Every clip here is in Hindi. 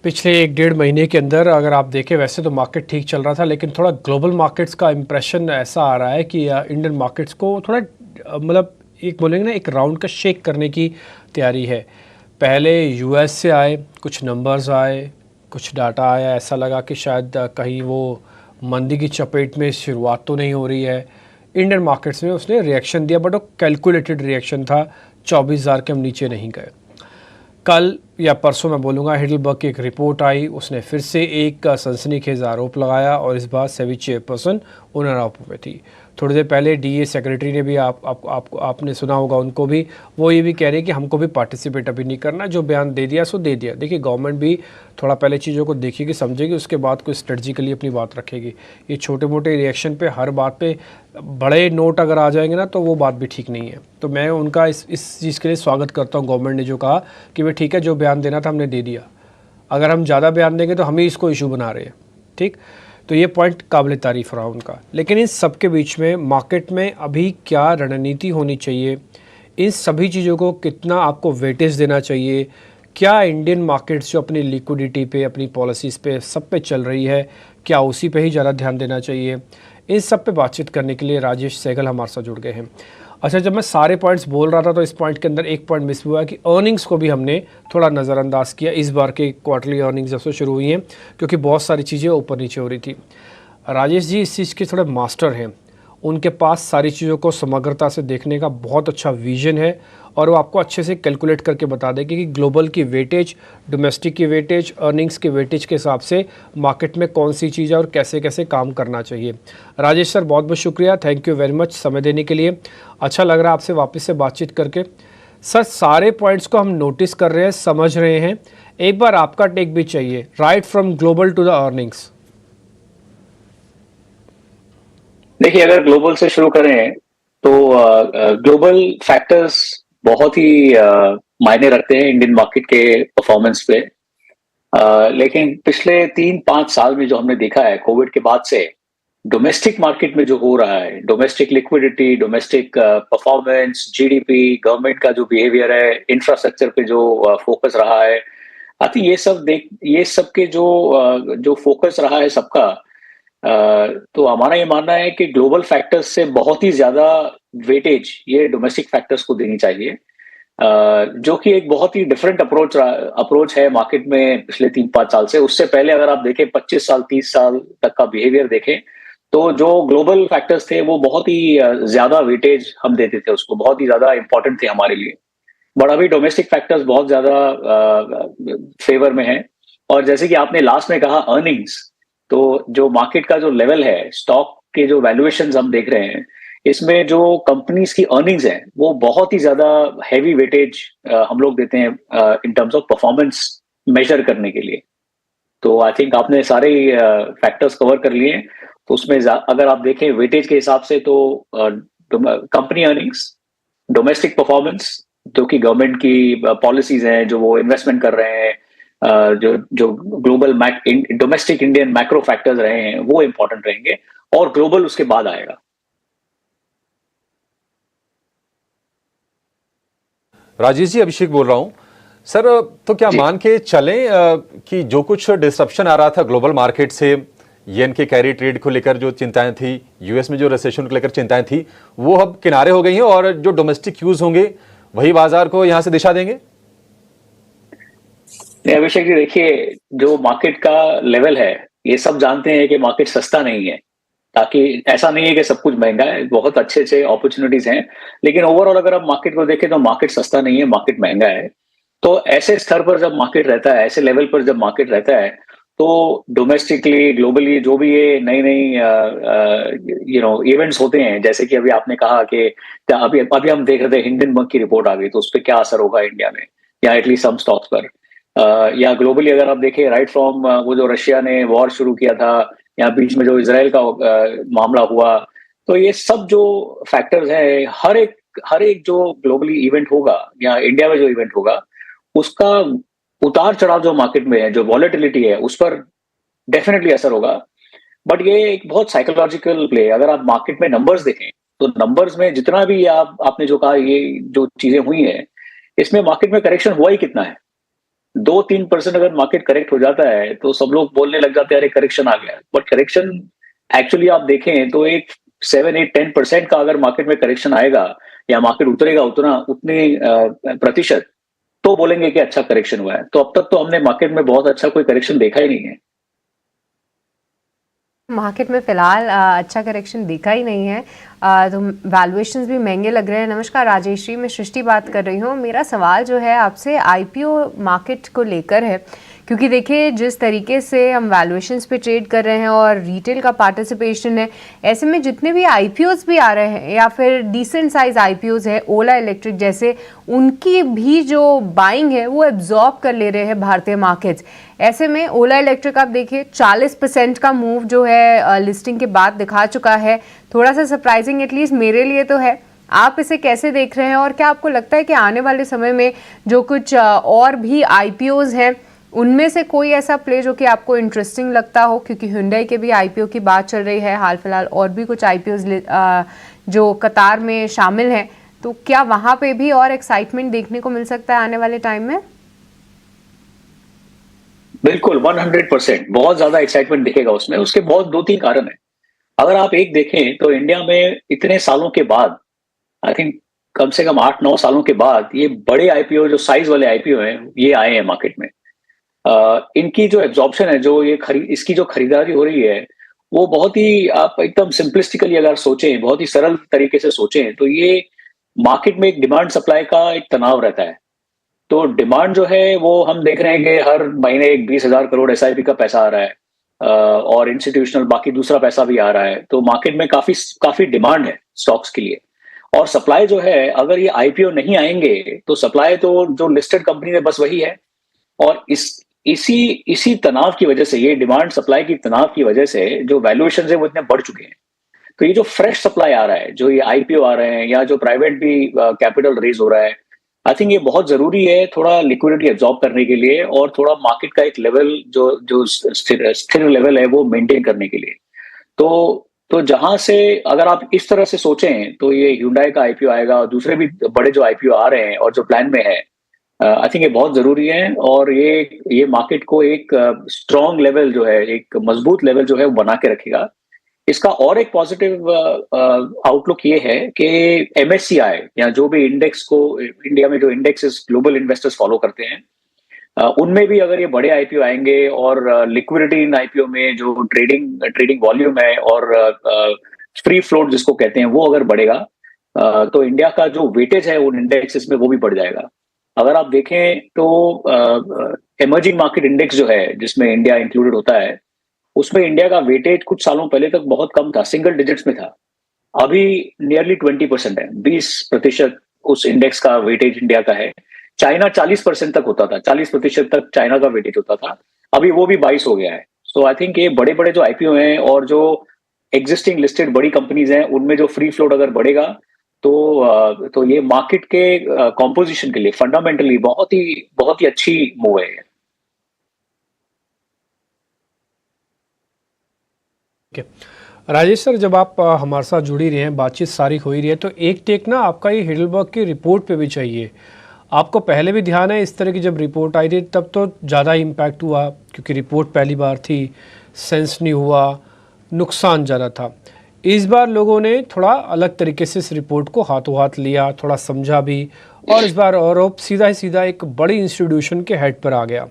पिछले 1 डेढ़ महीने के अंदर अगर आप देखें वैसे तो मार्केट ठीक चल रहा था, लेकिन थोड़ा ग्लोबल मार्केट्स का इम्प्रेशन ऐसा आ रहा है कि इंडियन मार्केट्स को थोड़ा मतलब एक बोलेंगे ना, एक राउंड का शेक करने की तैयारी है। पहले यूएस से आए कुछ नंबर्स आए, कुछ डाटा आया, ऐसा लगा कि शायद कहीं वो मंदी की चपेट में शुरुआत तो नहीं हो रही है। इंडियन मार्केट्स में उसने रिएक्शन दिया, बट वो कैलकुलेटेड रिएक्शन था। 24,000 के हम नीचे नहीं गए। कल या परसों मैं बोलूँगा, हिडलबर्ग की एक रिपोर्ट आई, उसने फिर से एक सनसनीखेज आरोप लगाया और इस बार सेबी चेयरपर्सन उन आरोपों पे थी। थोड़ी देर पहले डीए सेक्रेटरी ने भी आपने सुना होगा, उनको भी वो ये भी कह रहे हैं कि हमको भी पार्टिसिपेट अभी नहीं करना, जो बयान दे दिया सो दे दिया। देखिए, गवर्नमेंट भी थोड़ा पहले चीज़ों को देखेगी, समझेगी, उसके बाद कोई स्ट्रेटजिकली अपनी बात रखेगी। ये छोटे मोटे रिएक्शन पे, हर बात पे बड़े नोट अगर आ जाएंगे ना, तो वो बात भी ठीक नहीं है। तो मैं उनका इस चीज़ के लिए स्वागत करता हूँ, गवर्नमेंट ने जो कहा कि भाई ठीक है, जो बयान देना था हमने दे दिया। अगर हम ज़्यादा बयान देंगे तो हम ही इसको इशू बना रहे हैं। ठीक, तो ये पॉइंट काबिल तारीफ़ रहा उनका। लेकिन इन सब के बीच में मार्केट में अभी क्या रणनीति होनी चाहिए, इन सभी चीज़ों को कितना आपको वेटेज देना चाहिए, क्या इंडियन मार्केट्स जो अपनी लिक्विडिटी पे, अपनी पॉलिसीज़ पे, सब पे चल रही है, क्या उसी पे ही ज़्यादा ध्यान देना चाहिए, इन सब पे बातचीत करने के लिए राजेश सहगल हमारे साथ जुड़ गए हैं। अच्छा, जब मैं सारे पॉइंट्स बोल रहा था तो इस पॉइंट के अंदर एक पॉइंट मिस हुआ कि अर्निंग्स को भी हमने थोड़ा नज़रअंदाज किया। इस बार के क्वार्टरली अर्निंग्स जब से शुरू हुई हैं, क्योंकि बहुत सारी चीज़ें ऊपर नीचे हो रही थी। राजेश जी इस चीज़ के थोड़े मास्टर हैं, उनके पास सारी चीज़ों को समग्रता से देखने का बहुत अच्छा विजन है और वो आपको अच्छे से कैलकुलेट करके बता देंगे कि ग्लोबल की वेटेज, डोमेस्टिक की वेटेज, अर्निंग्स की वेटेज के हिसाब से मार्केट में कौन सी चीज़ है और कैसे कैसे काम करना चाहिए। राजेश सर, बहुत बहुत शुक्रिया, थैंक यू वेरी मच समय देने के लिए। अच्छा लग रहा है आपसे वापस से बातचीत करके। सर, सारे पॉइंट्स को हम नोटिस कर रहे हैं, समझ रहे हैं, एक बार आपका टेक भी चाहिए, right from global to the earnings. देखिए, अगर ग्लोबल से शुरू करें तो ग्लोबल फैक्टर्स बहुत ही मायने रखते हैं इंडियन मार्केट के परफॉर्मेंस पे। लेकिन पिछले 3-5 साल में जो हमने देखा है कोविड के बाद से, डोमेस्टिक मार्केट में जो हो रहा है, domestic liquidity, domestic performance, GDP, government का जो बिहेवियर है, इंफ्रास्ट्रक्चर पे जो फोकस रहा है, आई थिंक ये सब के जो फोकस रहा है सबका, तो हमारा ये मानना है कि ग्लोबल फैक्टर्स से बहुत ही ज्यादा वेटेज ये डोमेस्टिक फैक्टर्स को देनी चाहिए, जो कि एक बहुत ही डिफरेंट अप्रोच है मार्केट में पिछले 3-5 साल से। उससे पहले अगर आप देखें 25 साल 30 साल तक का बिहेवियर देखें, तो जो ग्लोबल फैक्टर्स थे वो बहुत ही ज्यादा वेटेज हम देते थे उसको, बहुत ही ज्यादा इंपॉर्टेंट थे हमारे लिए। बट अभी डोमेस्टिक फैक्टर्स बहुत ज्यादा फेवर में है। और जैसे कि आपने लास्ट में कहा अर्निंग्स, तो जो मार्केट का जो लेवल है, स्टॉक के जो वैल्यूएशंस हम देख रहे हैं, इसमें जो कंपनीज की अर्निंग्स है वो बहुत ही ज्यादा हैवी वेटेज हम लोग देते हैं in terms of performance measure करने के लिए। तो आई थिंक आपने सारे फैक्टर्स कवर कर लिए। तो उसमें अगर आप देखें वेटेज के हिसाब से, तो कंपनी अर्निंग्स, डोमेस्टिक परफॉर्मेंस, जो कि गवर्नमेंट की पॉलिसीज हैं, जो वो इन्वेस्टमेंट कर रहे हैं, जो जो global domestic Indian macro factors रहे हैं, वो इंपॉर्टेंट रहेंगे, और ग्लोबल उसके बाद आएगा। राजेश जी, अभिषेक बोल रहा हूं सर। तो क्या मान के चलें कि जो कुछ डिसरप्शन आ रहा था ग्लोबल मार्केट से, येन के कैरी ट्रेड को लेकर जो चिंताएं थी, यूएस में जो रिसेशन को लेकर चिंताएं थी, वो अब किनारे हो गई हैं और जो डोमेस्टिक यूज होंगे वही बाजार को यहां से दिशा देंगे? अभिषेक जी, देखिए, जो मार्केट का लेवल है, ये सब जानते हैं कि मार्केट सस्ता नहीं है। ताकि ऐसा नहीं है कि सब कुछ महंगा है, बहुत अच्छे अच्छे अपॉर्चुनिटीज हैं, लेकिन ओवरऑल अगर आप मार्केट को देखें तो मार्केट सस्ता नहीं है, मार्केट महंगा है। तो ऐसे स्तर पर जब मार्केट रहता है, ऐसे लेवल पर जब मार्केट रहता है, तो डोमेस्टिकली, ग्लोबली जो भी ये नई नई इवेंट्स होते हैं, जैसे कि अभी आपने कहा कि अभी अभी हम देख रहे थे हिंडनबर्ग की रिपोर्ट आ गई, तो उस पर क्या असर होगा इंडिया में, या एटलीस्ट सम स्टॉक्स पर, या ग्लोबली अगर आप देखें, राइट फ्रॉम वो जो रशिया ने वॉर शुरू किया था, या बीच में जो इसराइल का मामला हुआ, तो ये सब जो फैक्टर्स हैं, हर एक जो ग्लोबली इवेंट होगा या इंडिया में जो इवेंट होगा, उसका उतार चढ़ाव जो मार्केट में है, जो वॉलेटिलिटी है, उस पर डेफिनेटली असर होगा। बट ये एक बहुत साइकोलॉजिकल प्ले है। अगर आप मार्केट में नंबर्स देखें, तो नंबर्स में जितना भी आपने जो कहा, ये जो चीजें हुई हैं, इसमें मार्केट में करेक्शन हुआ ही कितना है? 2-3% अगर मार्केट करेक्ट हो जाता है तो सब लोग बोलने लग जाते हैं अरे करेक्शन आ गया, बट करेक्शन एक्चुअली आप देखें तो एक 7-8-10% का अगर मार्केट में करेक्शन आएगा या मार्केट उतरेगा उतना उतने प्रतिशत, तो बोलेंगे कि अच्छा करेक्शन हुआ है। तो अब तक तो हमने मार्केट में बहुत अच्छा कोई करेक्शन देखा ही नहीं है। मार्केट में फिलहाल अच्छा करेक्शन दिखा ही नहीं है, तो वैल्यूएशंस भी महंगे लग रहे हैं। नमस्कार राजेश जी, मैं सृष्टि बात कर रही हूँ। मेरा सवाल जो है आपसे आईपीओ मार्केट को लेकर है, क्योंकि देखिए जिस तरीके से हम वैल्यूएशंस पे ट्रेड कर रहे हैं और रिटेल का पार्टिसिपेशन है, ऐसे में जितने भी आईपीओज भी आ रहे हैं या फिर डिसेंट साइज आईपीओज है ओला इलेक्ट्रिक जैसे, उनकी भी जो बाइंग है वो एब्जॉर्ब कर ले रहे हैं भारतीय मार्केट्स। ऐसे में ओला इलेक्ट्रिक आप देखिए 40% का मूव जो है लिस्टिंग के बाद दिखा चुका है। थोड़ा सा सरप्राइजिंग एटलीस्ट मेरे लिए तो है। आप इसे कैसे देख रहे हैं और क्या आपको लगता है कि आने वाले समय में जो कुछ और भी आईपीओज हैं उनमें से कोई ऐसा प्ले जो कि आपको इंटरेस्टिंग लगता हो, क्योंकि Hyundai के भी आईपीओ की बात चल रही है हाल फिलहाल, और भी कुछ आईपीओज जो कतार में शामिल हैं, तो क्या वहां पे भी और एक्साइटमेंट देखने को मिल सकता है आने वाले टाइम में? बिल्कुल 100% बहुत ज्यादा एक्साइटमेंट दिखेगा उसमें। उसके बहुत 2-3 कारण है। अगर आप एक देखें तो इंडिया में इतने सालों के बाद, आई थिंक कम से कम 8-9 सालों के बाद ये बड़े आईपीओ जो साइज वाले आईपीओ हैं ये आए हैं मार्केट में। इनकी जो एब्जॉर्प्शन है, जो ये इसकी जो खरीदारी हो रही है, वो बहुत ही आप एकदम सिंपलिस्टिकली अगर सोचें, बहुत ही सरल तरीके से सोचें तो ये मार्केट में एक डिमांड सप्लाई का एक तनाव रहता है। तो डिमांड जो है वो हम देख रहे हैं कि हर महीने एक 20,000 करोड़ एसआईपी का पैसा आ रहा है, और इंस्टीट्यूशनल बाकी दूसरा पैसा भी आ रहा है। तो मार्केट में काफी काफी डिमांड है स्टॉक्स के लिए। और सप्लाई जो है, अगर ये आईपीओ नहीं आएंगे तो सप्लाई तो जो लिस्टेड कंपनी है बस वही है। और इसी तनाव की वजह से, ये डिमांड सप्लाई की तनाव की वजह से जो वैल्यूएशन है वो इतने बढ़ चुके हैं। तो ये जो फ्रेश सप्लाई आ रहा है, जो ये आईपीओ आ रहे हैं या जो प्राइवेट भी कैपिटल रेज हो रहा है, आई थिंक ये बहुत जरूरी है थोड़ा लिक्विडिटी एब्जॉर्ब करने के लिए और थोड़ा मार्केट का एक लेवल जो जो स्थिर लेवल है वो मेंटेन करने के लिए। तो जहां से अगर आप इस तरह से सोचें तो ये Hyundai का आईपीओ आएगा और दूसरे भी बड़े जो आईपीओ आ रहे हैं और जो प्लान में है, आई थिंक ये बहुत जरूरी है। और ये मार्केट को एक स्ट्रॉन्ग लेवल जो है, एक मजबूत लेवल जो है वो बना के रखेगा। इसका और एक पॉजिटिव आउटलुक ये है कि एमएससीआई या जो भी इंडेक्स को, इंडिया में जो इंडेक्सेस ग्लोबल इन्वेस्टर्स फॉलो करते हैं, उनमें भी अगर ये बड़े आईपीओ आएंगे और लिक्विडिटी इन आईपीओ में जो ट्रेडिंग वॉल्यूम है और फ्री फ्लोट जिसको कहते हैं वो अगर बढ़ेगा, तो इंडिया का जो वेटेज है उन इंडेक्सेस में वो भी बढ़ जाएगा। अगर आप देखें तो इमर्जिंग मार्केट इंडेक्स जो है जिसमें इंडिया इंक्लूडेड होता है, उसमें इंडिया का वेटेज कुछ सालों पहले तक बहुत कम था, सिंगल डिजिट्स में था। अभी नियरली 20% है, 20% उस इंडेक्स का वेटेज इंडिया का है। चाइना 40% तक होता था, 40% तक चाइना का वेटेज होता था, अभी वो भी 22 हो गया है। सो आई थिंक ये बड़े बड़े जो आईपीओ हैं और जो एग्जिस्टिंग लिस्टेड बड़ी कंपनीज हैं उनमें जो फ्री फ्लोट अगर बढ़ेगा तो ये मार्केट के कॉम्पोजिशन के लिए फंडामेंटली बहुत ही अच्छी मूव है। राजेश सर, जब आप हमारे साथ जुड़ी रहे हैं, बातचीत सारी हो ही रही है, तो एक टेक ना आपका ये हिडलबर्ग की रिपोर्ट पे भी चाहिए। आपको पहले भी ध्यान है इस तरह की जब रिपोर्ट आई थी तब तो ज़्यादा इम्पैक्ट हुआ क्योंकि रिपोर्ट पहली बार थी, सेंस नहीं हुआ, नुकसान ज़्यादा था। इस बार लोगों ने थोड़ा अलग तरीके से इस रिपोर्ट को हाथों हाथ लिया, थोड़ा समझा भी, और इस बार आरोप सीधा ही सीधा एक बड़ी इंस्टीट्यूशन के हेड पर आ गया।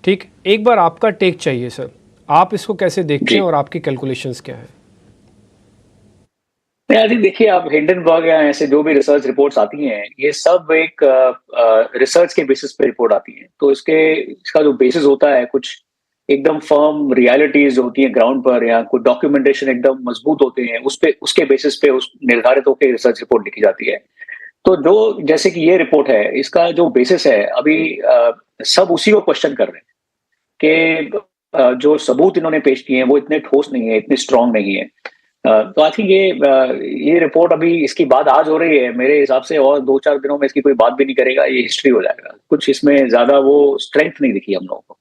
ठीक, एक बार आपका टेक चाहिए सर, आप इसको कैसे देखते हैं और आपकी कैलकुलेशंस क्या हैं? देखिए, आप हिंडनबर्ग या ऐसे जो भी रिसर्च रिपोर्ट्स आती हैं, ये सब एक रिसर्च के बेसिस पे रिपोर्ट आती हैं। तो इसका जो बेसिस होता है कुछ एकदम फर्म रियलिटीज होती हैं ग्राउंड पर, या कुछ डॉक्यूमेंटेशन एकदम मजबूत होते हैं, उसके बेसिस पे उस निर्धारित होकर रिसर्च रिपोर्ट लिखी जाती है। तो जो जैसे कि ये रिपोर्ट है, इसका जो बेसिस है अभी सब उसी को क्वेश्चन कर रहे हैं कि जो सबूत इन्होंने पेश किए हैं वो इतने ठोस नहीं है, इतने स्ट्रांग नहीं है। तो आई थिंक ये रिपोर्ट अभी इसकी बात आज हो रही है, मेरे हिसाब से और 2-4 दिनों में इसकी कोई बात भी नहीं करेगा, ये हिस्ट्री हो जाएगा। कुछ इसमें ज्यादा वो स्ट्रेंथ नहीं दिखी हम लोगों को।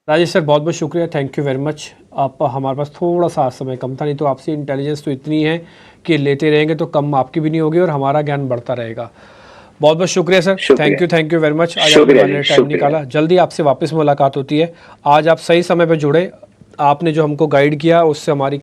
राजेश सर, बहुत बहुत शुक्रिया, थैंक यू वेरी मच। आप हमारे पास थोड़ा सा समय कम था, नहीं तो आपसे इंटेलिजेंस तो इतनी है के लेते रहेंगे तो कम आपकी भी नहीं होगी और हमारा ज्ञान बढ़ता रहेगा। बहुत बहुत शुक्रिया सर, शुक्रिया। Thank you very much. आज शुक्रिया आपने जी, टाइम शुक्रिया। निकाला। जल्दी आपसे वापस मुलाकात होती है। आज आप सही समय पे जुड़े, आपने जो हमको गाइड किया उससे हमारी